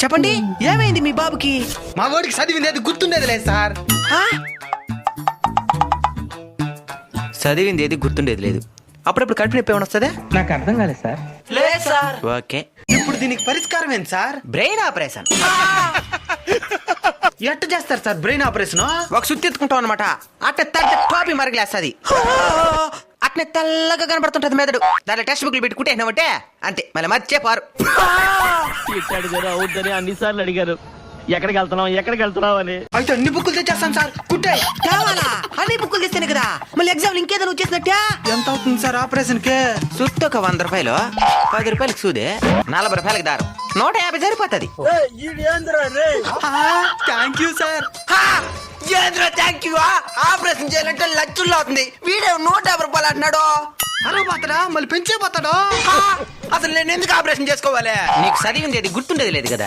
చెప్పండి, ఏమైంది మీ బాబుకి? మా వాడికి చదివింది అది గుర్తుండేది లేదు సార్. ఆ? చదివింది ఏది గుర్తుండేది లేదు. అప్పుడప్పుడు కడుపు నొప్పి ఏమైనా వస్తుందా? నాకు అర్థం కాలేదు సార్. లేదు సార్. ఓకే, ఇప్పుడు దీనికి పరిష్కారం ఏంటి సార్? Brain operation. ఎట్ట చేస్తారు సార్ బ్రెయిన్ ఆపరేషన్? ఒక సుత్తి ఎత్తుకుంటాం అనమాట. అట్నే తడితే టాపి మరగలేస్తుంది. అట్నే తెల్లగా కనబడుతుంటది మెదడు. దాంట్లో టెక్స్ట్ బుక్లు పెట్టి కుట్టేసినామంటే అంతే, మళ్ళీ మర్చిపోరు. అడిగారు అవుద్దని అన్నిసార్లు అడిగారు. ఎక్కడికి వెళ్తున్నావు అని. అయితే అన్ని బుక్కులు తెచ్చేస్తాం సార్. కుట్టాయి కావాలా? అన్ని బుక్కులు తెస్తేనే కదా మళ్ళీ ఎగ్జామ్ ఇంకేదో వచ్చేసినట్టే. ఎంత అవుతుంది సార్ ఆపరేషన్ కి? సుత్తి ఒక 100 రూపాయలు, 10 రూపాయలకి సూదే, 40 రూపాయలకి దారం, 150 సరిపోతుంది. Thank you sir. Thank you. Operation చేయాలంటే లక్షల్లో అవుతుంది. వీడే 150 రూపాయలు అంటున్నాడు. అరే పోతాడా? మళ్ళీ పెంచే పోతాడా? అసలు నేను ఎందుకు ఆపరేషన్ చేసుకోవాలి? నీకు చదివింది గుర్తుండేది లేదు కదా.